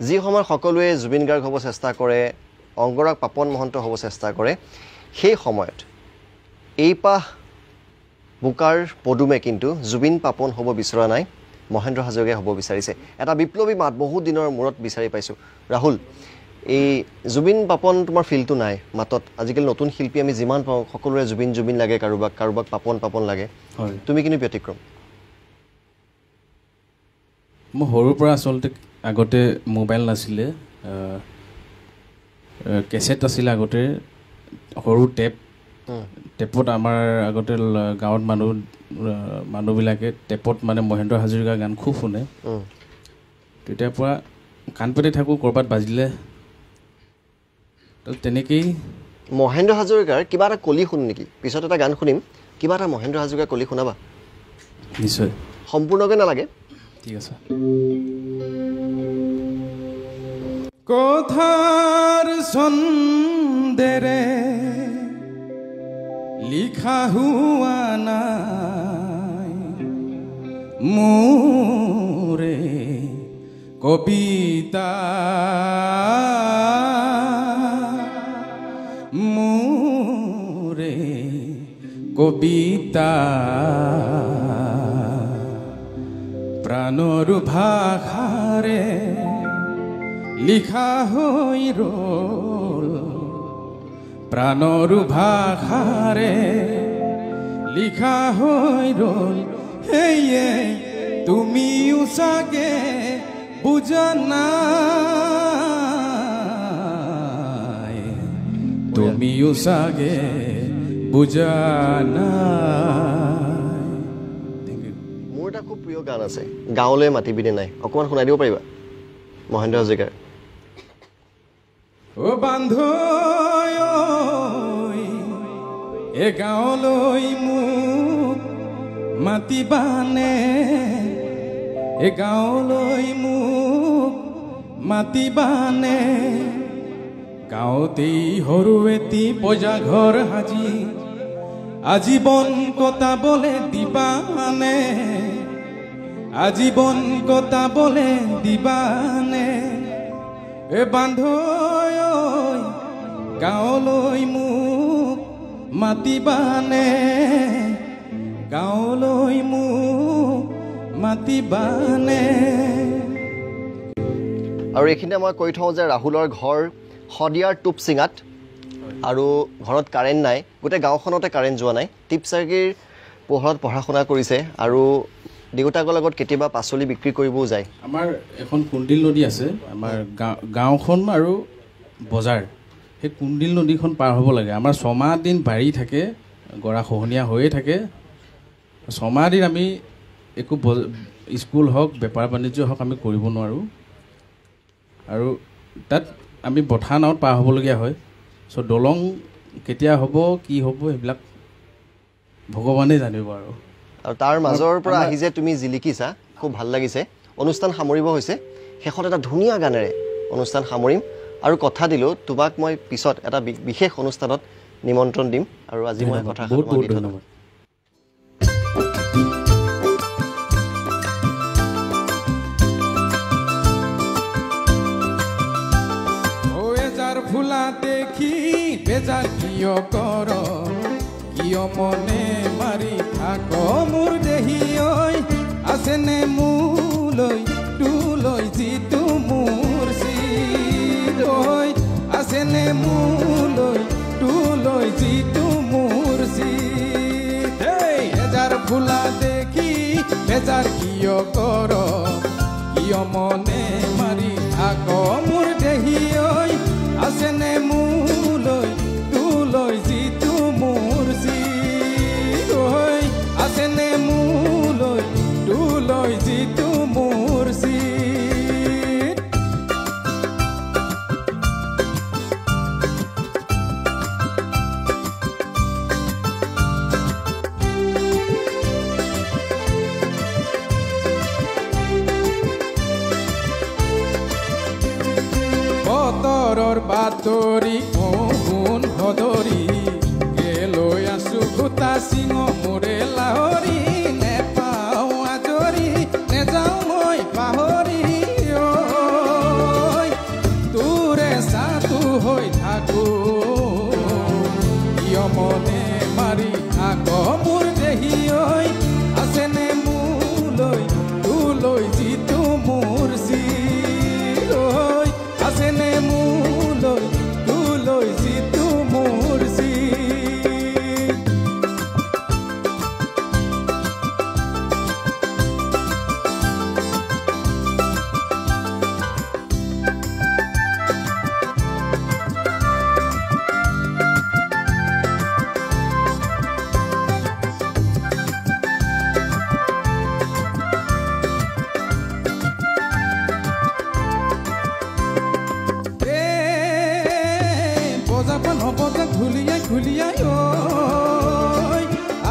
যি সময়ত সকলোৱে জুবিন গাৰ্গ হ'ব চেষ্টা কৰে অংগৰাগ পাপন মহন্ত হ'ব চেষ্টা কৰে সেই সময়ত এইপাহ বুকাৰ পদুমে কিন্তু জুবিন পাপন হ'ব বিচৰা নাই মহেন্দ্ৰ হাজৰিকাই হ'ব বিচাৰিছে এটা বিপ্লৱী মাত বহুত দিনৰ মূৰত বিচাৰি পাইছোঁ ৰাহুল এই জুবিন পাপন তোমাৰ ফিলটো নাই মাতত আজিকালি নতুন শিল্পী আমি যিমান পাওঁ সকলোৰে জুবিন জুবিন লাগে কাৰোবাক পাপন পাপন লাগে তুমি কিন্তু ব্যতিক্ৰম মই সৰুৰ পৰা আচলতে আগতে মোবাইল নাছিলে কেছেট আছিলে আগতে সৰু টেপত আমাৰ আগতে গাঁৱত মানুহবিলাকে টেপত মানে মহেন্দ্ৰ হাজৰিকাৰ গান খুব শুনে তেতিয়াৰ পৰা কাণ পাতি থাকোঁ ক'ৰবাত বাজিলে তেনেকেই মহেন্দ্ৰ হাজৰিকাৰ কিবা এটা কলি শুন নেকি পিছত এটা গান শুনিম কিবা এটা মহেন্দ্ৰ হাজৰিকাৰ কলি শুনাবা নিশ্চয় সম্পূৰ্ণকৈ নালাগে ঠিক আছে কথাৰ ছন্দেৰে লিখা হোৱা নাই মোৰে কবিতা মোৰে কবিতা প্ৰাণৰ ভাষাৰে লিখা হৈ ৰ'ল প্ৰাণৰ ভাষাৰে লিখা হৈ ৰ'ল সেয়ে তুমিও চাগে বুজা নাই তুমিও চাগে বুজা নাই মোৰ এটা খুব প্ৰিয় গান আছে গাঁৱলৈ মাতিবিনে নাই অকণমান শুনাই দিব পাৰিবা মহেন্দ্ৰ হাজৰিকাৰ ও বান্ধৈ এ গাঁৱলৈ মোক মাতিবানে এ গাঁৱলৈ মোক মাতিবানে গাঁৱতেই সৰু এটি পজা ঘৰ সাজি আজীৱন কটাবলে দিবানে আজীৱন কটাবলে দিবানে এ বান্ধৈ গাঁৱলৈ মোক মাতিবানে গাঁৱলৈ মোক মাতিবানে আৰু এইখিনিতে মই কৈ থওঁ যে ৰাহুলৰ ঘৰ শদিয়াৰ টুপচিঙাত আৰু ঘৰত কাৰেণ্ট নাই গোটেই গাঁওখনতে কাৰেণ্ট যোৱা নাই টিপচাগিৰ পোহৰত পঢ়া শুনা কৰিছে আৰু দেউতাকৰ লগত কেতিয়াবা পাচলি বিক্ৰী কৰিবও যায় আমাৰ এখন কুণ্ডিল নদী আছে আমাৰ গাঁওখন আৰু বজাৰ সেই কুণ্ডিল নদীখন পাৰ হ'ব লাগে আমাৰ 6 মাহ দিন বাঢ়ি থাকে গৰা খহনীয়া হৈয়ে থাকে 6 মাহ দিন আমি একো স্কুল হওক বেপাৰ বাণিজ্য হওক আমি কৰিব নোৱাৰোঁ আৰু তাত আমি বঠা নাৱত পাৰ হ'বলগীয়া হয় চ' দলং কেতিয়া হ'ব কি হ'ব সেইবিলাক ভগৱানে জানিব আৰু তাৰ মাজৰ পৰা আহি যে তুমি জিলিকিছা খুব ভাল লাগিছে অনুষ্ঠান সামৰিব হৈছে শেষত এটা ধুনীয়া গানেৰে অনুষ্ঠান সামৰিম আৰু কথা দিলোঁ তোমাক মই পিছত এটা বিশেষ অনুষ্ঠানত নিমন্ত্ৰণ দিম আৰু আজি মই কথা বহুত বহুত ধন্যবাদ ফুলা দেখি বেজাৰ কিয় কৰ কিয় মনে মাৰি থাক মোৰ দেহি ঐ আছেনে মোলৈ তোলৈ যিটো মোৰ চিত ঐ আছেনে মোলৈ তোলৈ যিটো মোৰ চিত এজাৰ ফুলা দেখি বেজাৰ কিয় কৰ কিয় মনে মাৰি থাক মোৰ দেহি ঐ আছেনে মোলৈ তোলৈ যিটো মোৰ চিত ঐ আছেনে মোলৈ তোলৈ যিটো মোৰ চিত বতৰৰ বাতৰি কোন ভদৰি গেলৈ আছো ভূতা সিংহ মোৰে লাহৰি নেপাওঁ আজৰি নেযাওঁ মই পাহৰি খুলিয়াই ঐ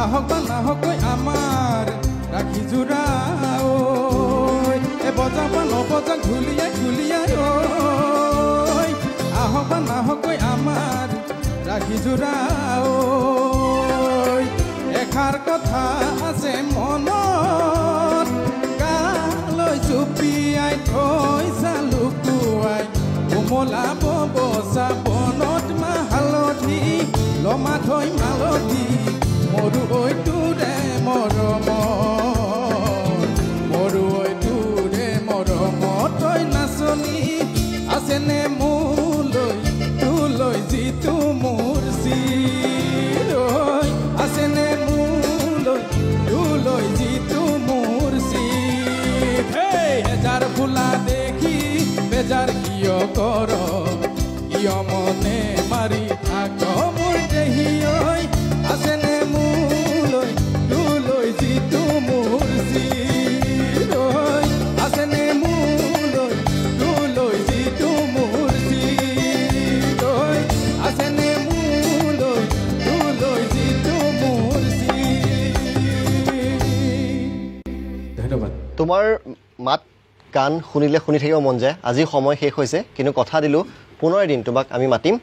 আহক বা নাহকৈ আমাৰ ৰাখি জোৰা ঐ এ বজা বা নবজা খুলিয়াই খুলিয়াই ঐ আহক বা নাহকৈ আমাৰ ৰাখি জোৰা ঐ এষাৰ কথা আছে মনত কালৈ চুপিয়াই থৈছা লুকুৱাই কোমলাব বচা বনত মা হালধি লমা থৈ মালধি মৰু ঐ তোৰে মৰম মৰু ঐ তোৰে মৰম তই নাচনি আছেনে মোলৈ তোলৈ যিটো মোৰ চিৰ আছেনে মোলৈ তোলৈ যিটো মোৰ চিৰ হেজাৰ ফুলা দেখি বেজাৰ কিয় কৰ কিয় মনে মাৰি থাক মোৰ দেহি ঐ আছেনে মোলৈ তোলৈ যিটো মোৰ চিৰ আছেনে মোলৈ তোলৈ যিটো মোৰ চিৰ আছেনে মোলৈ তোলৈ যিটো মোৰ চিৰ ধন্যবাদ তোমাৰ মাত গান শুনিলে শুনি থাকিব মন যায় আজি সময় শেষ হৈছে কিন্তু কথা দিলোঁ পুনৰ এদিন তোমাক আমি মাতিম